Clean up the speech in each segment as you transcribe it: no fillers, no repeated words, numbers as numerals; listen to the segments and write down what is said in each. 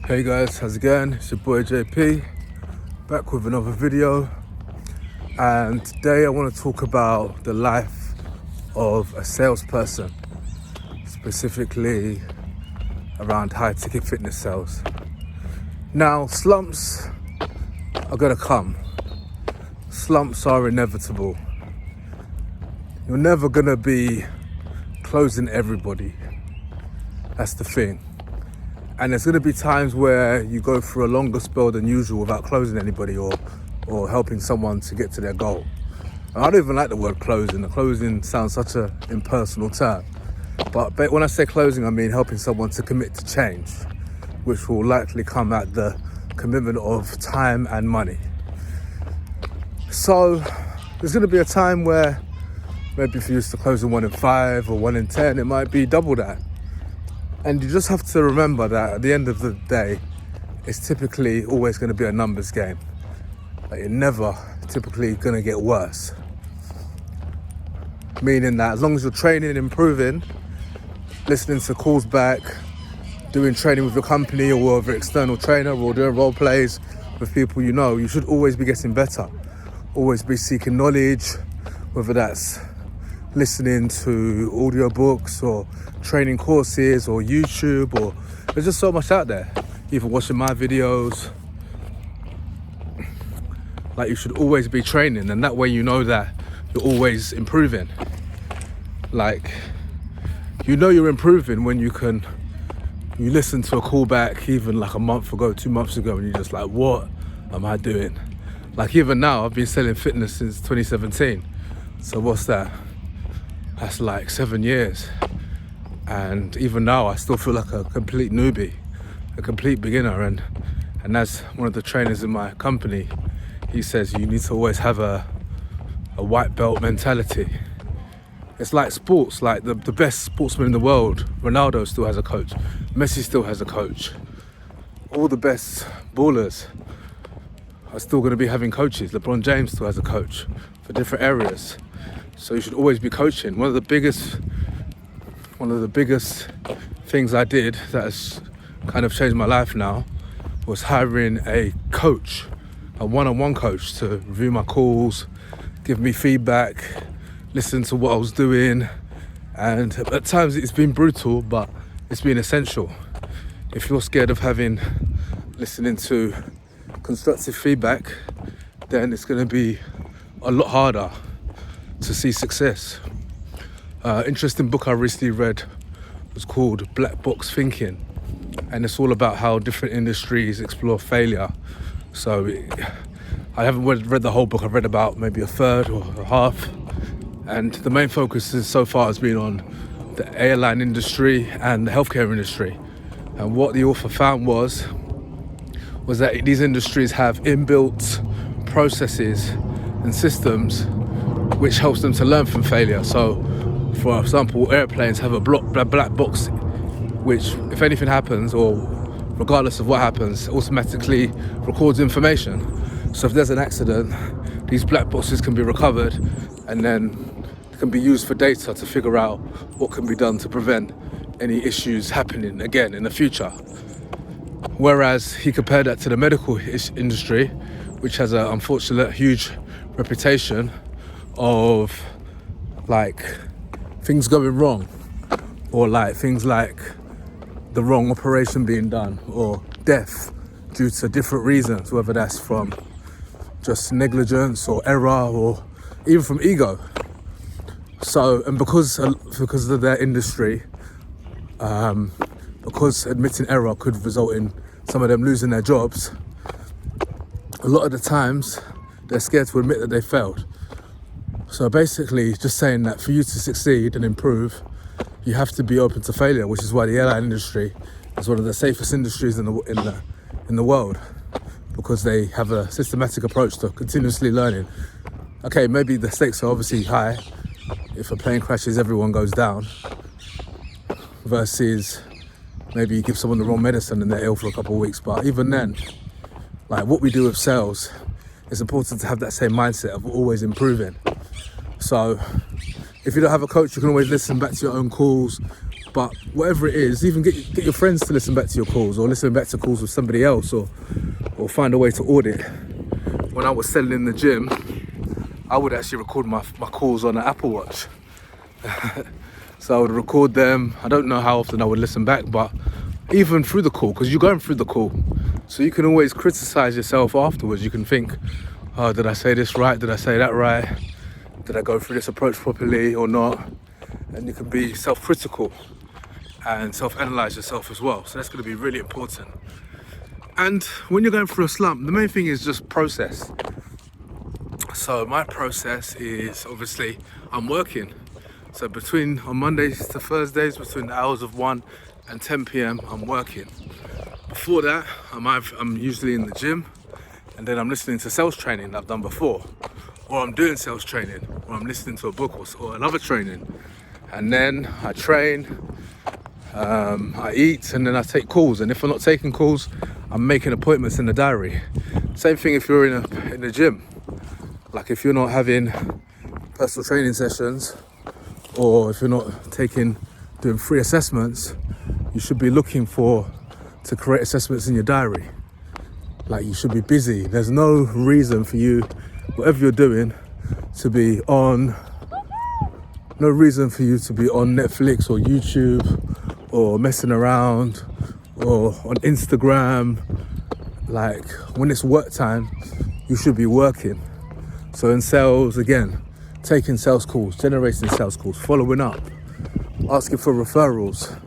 Hey guys, how's it going? It's your boy JP, back with another video. And today I want to talk about the life of a salesperson, specifically around high ticket fitness sales. Now, slumps are gonna come. Slumps are inevitable. You're never gonna be closing everybody. That's the thing. And there's gonna be times where you go through a longer spell than usual without closing anybody or helping someone to get to their goal. And I don't even like the word closing. The closing sounds such an impersonal term. But when I say closing, I mean helping someone to commit to change, which will likely come at the commitment of time and money. So there's gonna be a time where maybe if you used to closing 1 in 5 or 1 in 10, it might be double that. And you just have to remember that at the end of the day, it's typically always going to be a numbers game. Like, you're never typically going to get worse. Meaning that as long as you're training and improving, listening to calls back, doing training with your company or with an external trainer, or doing role plays with people you know, you should always be getting better. Always be seeking knowledge, whether that's listening to audiobooks or training courses or YouTube, or there's just so much out there. Even watching my videos. Like, you should always be training, and that way you know that you're always improving. Like, you know you're improving when you listen to a call back even like a month ago, 2 months ago, and you're just like, what am I doing? Like, even now, I've been selling fitness since 2017. So what's that? That's like 7 years. And even now, I still feel like a complete newbie, a complete beginner. And as one of the trainers in my company, he says you need to always have a white belt mentality. It's like sports, like the best sportsman in the world, Ronaldo still has a coach, Messi still has a coach. All the best ballers are still going to be having coaches. LeBron James still has a coach for different areas. So you should always be coaching. One of the biggest things I did that has kind of changed my life now was hiring a coach, a one-on-one coach, to review my calls, give me feedback, listen to what I was doing. And at times it's been brutal, but it's been essential. If you're scared of listening to constructive feedback, then it's going to be a lot harder to see success. Interesting book I recently read was called Black Box Thinking, and it's all about how different industries explore failure. So I haven't read the whole book. I've read about maybe a third or a half, and the main focus so far has been on the airline industry and the healthcare industry. And what the author found was that these industries have inbuilt processes and systems which helps them to learn from failure. So, for example, airplanes have a black box, which, if anything happens, or regardless of what happens, automatically records information. So if there's an accident, these black boxes can be recovered and then can be used for data to figure out what can be done to prevent any issues happening again in the future. Whereas he compared that to the medical industry, which has an unfortunate huge reputation of like things going wrong, or like things like the wrong operation being done, or death due to different reasons, whether that's from just negligence or error or even from ego. So, and because of their industry, because admitting error could result in some of them losing their jobs, a lot of the times they're scared to admit that they failed. So basically, just saying that for you to succeed and improve, you have to be open to failure, which is why the airline industry is one of the safest industries in the world, because they have a systematic approach to continuously learning. Okay, maybe the stakes are obviously high. If a plane crashes, everyone goes down, versus maybe you give someone the wrong medicine and they're ill for a couple of weeks. But even then, like what we do with sales, it's important to have that same mindset of always improving. So if you don't have a coach, you can always listen back to your own calls, But whatever it is, even get your friends to listen back to your calls, or listen back to calls with somebody else, or find a way to audit. When I was selling in the gym, I would actually record my calls on an Apple Watch. So I would record them. I don't know how often I would listen back, but even through the call, because you're going through the call, so you can always criticize yourself afterwards. You can think, oh, did I say this right? Did I say that right? Did I go through this approach properly or not? And you can be self-critical and self-analyze yourself as well. So that's going to be really important. And when you're going through a slump, the main thing is just process. So my process is, obviously, I'm working. So on Mondays to Thursdays, between the hours of 1 and 10 p.m, I'm working. Before that, I'm usually in the gym, and then I'm listening to sales training that I've done before, or I'm doing sales training, or I'm listening to a book or another training. And then I train, I eat, and then I take calls. And if I'm not taking calls, I'm making appointments in the diary. Same thing if you're in the gym. Like if you're not having personal training sessions, or if you're not doing free assessments, you should be looking to create assessments in your diary. Like, you should be busy. There's no reason for you, whatever you're doing, to be on. No reason for you to be on Netflix or YouTube or messing around or on Instagram. Like, when it's work time, you should be working. So in sales, again, taking sales calls, generating sales calls, following up, asking for referrals.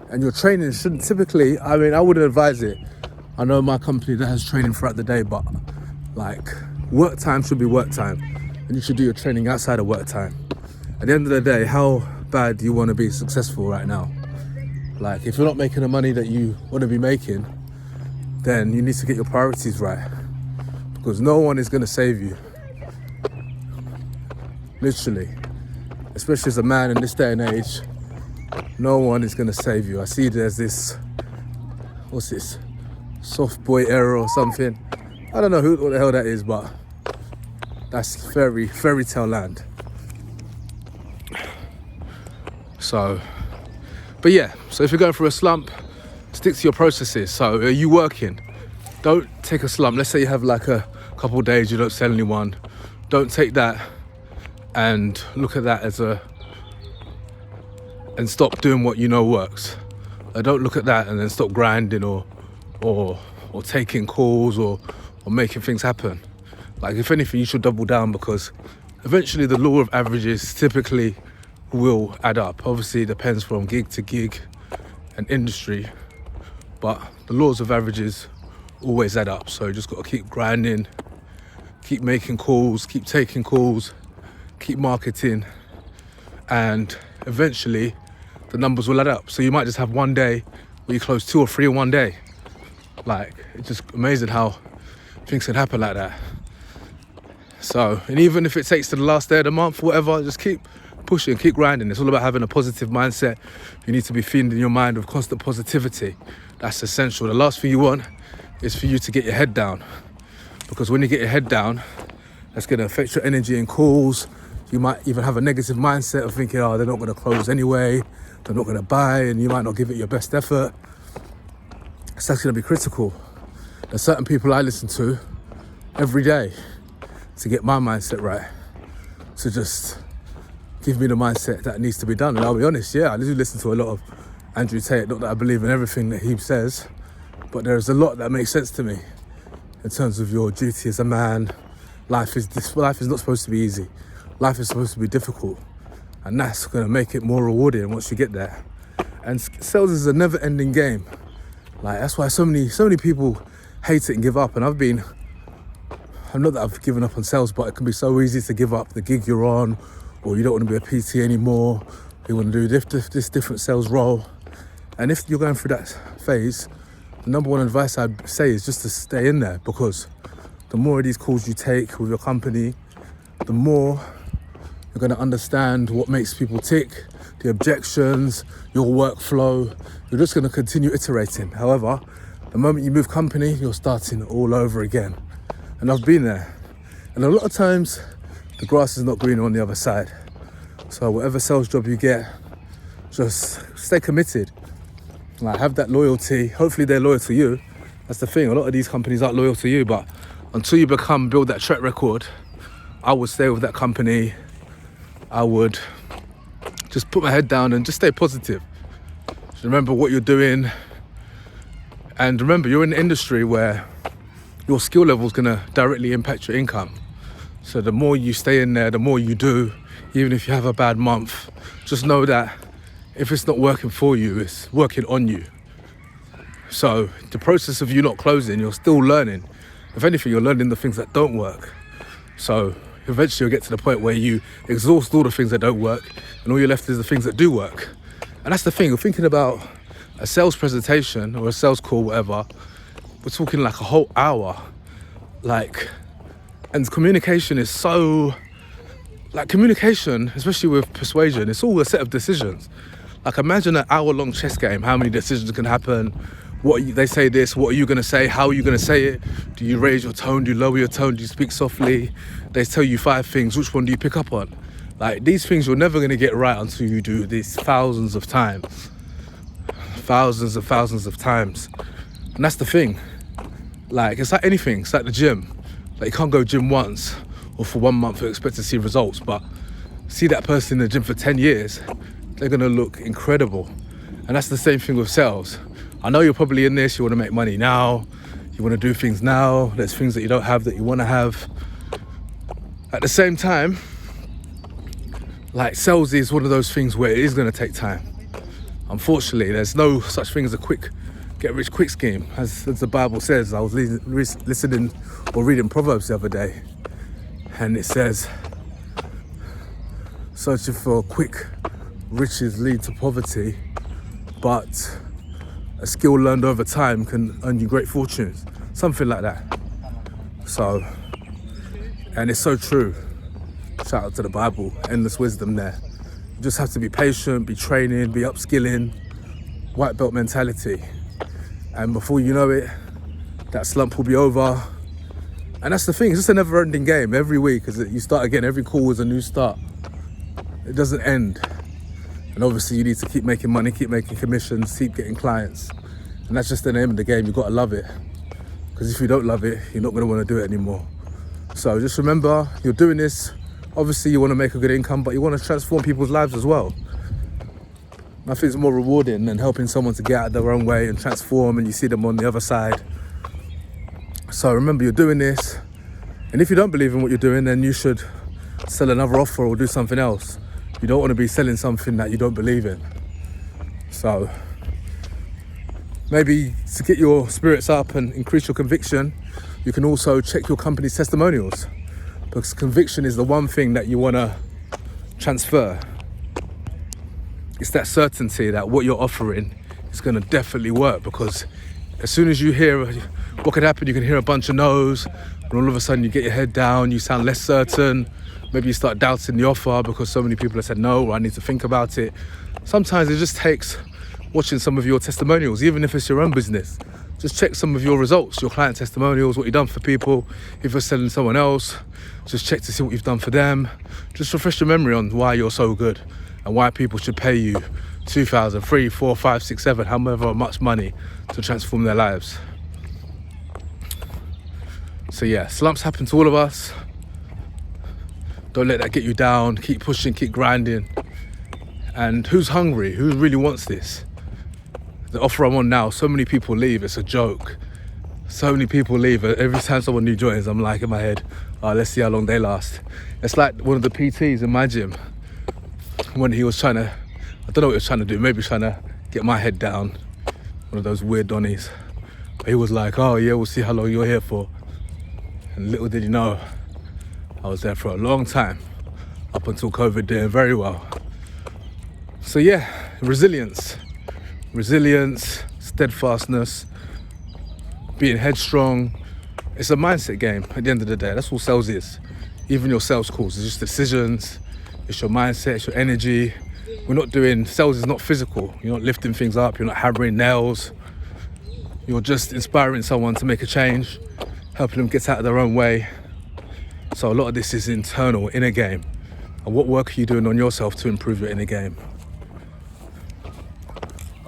And your training shouldn't typically, I wouldn't advise it. I know my company that has training throughout the day, but like, work time should be work time. And you should do your training outside of work time. At the end of the day, how bad do you want to be successful right now? Like, if you're not making the money that you want to be making, then you need to get your priorities right. Because no one is going to save you. Literally. Especially as a man in this day and age, no one is going to save you. I see there's this, what's this? Soft boy era or something. I don't know what the hell that is, but that's fairy tale land. So, but yeah, so if you're going through a slump, stick to your processes. So are you working? Don't take a slump. Let's say you have like a couple of days you don't sell anyone. Don't take that and look at that and stop doing what you know works. Don't look at that and then stop grinding or taking calls or making things happen. Like, if anything, you should double down, because eventually the law of averages typically will add up. Obviously, it depends from gig to gig and industry, but the laws of averages always add up. So you just got to keep grinding, keep making calls, keep taking calls, keep marketing, and eventually the numbers will add up. So you might just have one day where you close 2 or 3 in one day. Like, it's just amazing how things can happen like that. So, and even if it takes to the last day of the month, whatever, just keep pushing, keep grinding. It's all about having a positive mindset. You need to be feeding your mind with constant positivity. That's essential. The last thing you want is for you to get your head down, because when you get your head down, that's going to affect your energy in calls. You might even have a negative mindset of thinking, oh, they're not going to close anyway, they're not going to buy, and you might not give it your best effort. So that's going to be critical. There's certain people I listen to every day to get my mindset right, to just give me the mindset that needs to be done. And I'll be honest, yeah, I do listen to a lot of Andrew Tate. Not that I believe in everything that he says, but there's a lot that makes sense to me in terms of your duty as a man. Life is not supposed to be easy. Life is supposed to be difficult, and that's going to make it more rewarding once you get there. And sales is a never-ending game. Like, that's why so many people hate it and give up. And I'm not that I've given up on sales, but it can be so easy to give up the gig you're on, or you don't want to be a PT anymore, you want to do this different sales role. And if you're going through that phase, the number one advice I'd say is just to stay in there, because the more of these calls you take with your company, the more you're going to understand what makes people tick, the objections, your workflow. You're just going to continue iterating. However, the moment you move company, you're starting all over again. And I've been there. And a lot of times, the grass is not greener on the other side. So whatever sales job you get, Just stay committed. Like, have that loyalty. Hopefully they're loyal to you. That's the thing. A lot of these companies aren't loyal to you, but until you build that track record, I would stay with that company. I would just put my head down and just stay positive. Just remember what you're doing. And remember, you're in an industry where your skill level is going to directly impact your income. So the more you stay in there, the more you do, even if you have a bad month, just know that if it's not working for you, it's working on you. So the process of you not closing, you're still learning. If anything, you're learning the things that don't work. So eventually you'll get to the point where you exhaust all the things that don't work and all you're left is the things that do work. And that's the thing, you're thinking about a sales presentation or a sales call, whatever. We're talking like a whole hour. And communication is so, communication, especially with persuasion, it's all a set of decisions. Like, imagine an hour-long chess game, how many decisions can happen, they say this, what are you gonna say, how are you gonna say it, do you raise your tone, do you lower your tone, do you speak softly, they tell you 5 things, which one do you pick up on? Like, these things you're never gonna get right until you do this thousands of times. Thousands and thousands of times. And that's the thing. Like, it's like anything, it's like the gym. Like, you can't go gym once or for 1 month and expect to see results, but see that person in the gym for 10 years, they're gonna look incredible. And that's the same thing with sales. I know you're probably in this, you wanna make money now, you wanna do things now, there's things that you don't have that you wanna have. At the same time, like, sales is one of those things where it is gonna take time. Unfortunately, there's no such thing as a quick get rich quick scheme. As the Bible says, I was listening or reading Proverbs the other day, and it says, searching for quick riches lead to poverty, but a skill learned over time can earn you great fortunes. Something like that. So, and it's so true. Shout out to the Bible, endless wisdom there. You just have to be patient, be training, be upskilling, white belt mentality. And before you know it, that slump will be over. And that's the thing, it's just a never ending game every week. As you start again, every call is a new start. It doesn't end. And obviously you need to keep making money, keep making commissions, keep getting clients. And that's just the name of the game, you've got to love it. Because if you don't love it, you're not going to want to do it anymore. So just remember, you're doing this, obviously you want to make a good income, but you want to transform people's lives as well. Nothing's more rewarding than helping someone to get out of their own way and transform, and you see them on the other side. So remember, you're doing this, and if you don't believe in what you're doing, then you should sell another offer or do something else. You don't want to be selling something that you don't believe in. So maybe to get your spirits up and increase your conviction, you can also check your company's testimonials, because conviction is the one thing that you want to transfer. It's that certainty that what you're offering is going to definitely work, because as soon as you hear what could happen, you can hear a bunch of no's, and all of a sudden you get your head down, you sound less certain. Maybe you start doubting the offer because so many people have said no, or I need to think about it. Sometimes it just takes watching some of your testimonials, even if it's your own business. Just check some of your results, your client testimonials, what you've done for people. If you're selling someone else, just check to see what you've done for them. Just refresh your memory on why you're so good and why people should pay you 2,000, 3, 4, 5, 6, 7, however much money to transform their lives. So yeah, slumps happen to all of us. Don't let that get you down. Keep pushing, keep grinding. And who's hungry? Who really wants this? The offer I'm on now, so many people leave, it's a joke. So many people leave. Every time someone new joins, I'm like in my head, oh, let's see how long they last. It's like one of the PTs in my gym, when he was trying to, I don't know what he was trying to do, maybe trying to get my head down, one of those weird Donnies. But he was like, oh yeah, we'll see how long you're here for. And little did he know, I was there for a long time, up until COVID, doing very well. So yeah, resilience, steadfastness, being headstrong. It's a mindset game at the end of the day. That's all sales is. Even your sales calls, it's just decisions, it's your mindset, it's your energy. Sales is not physical. You're not lifting things up, you're not hammering nails. You're just inspiring someone to make a change, helping them get out of their own way. So a lot of this is internal, inner game. And what work are you doing on yourself to improve your inner game?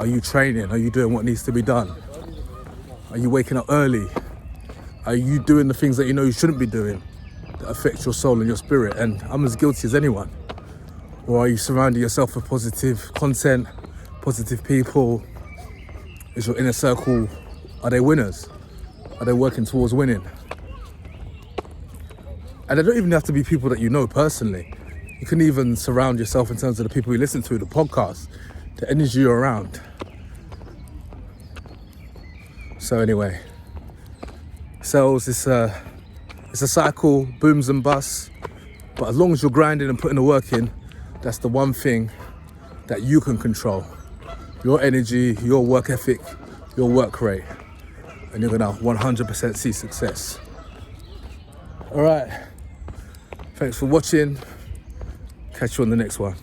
Are you training? Are you doing what needs to be done? Are you waking up early? Are you doing the things that you know you shouldn't be doing that affect your soul and your spirit? And I'm as guilty as anyone. Or are you surrounding yourself with positive content, positive people? Is your inner circle, are they winners? Are they working towards winning? And they don't even have to be people that you know personally. You can even surround yourself in terms of the people you listen to, the podcast, the energy you're around. So anyway, sales, it's a cycle, booms and busts. But as long as you're grinding and putting the work in, that's the one thing that you can control. Your energy, your work ethic, your work rate. And you're gonna 100% see success. All right, thanks for watching. Catch you on the next one.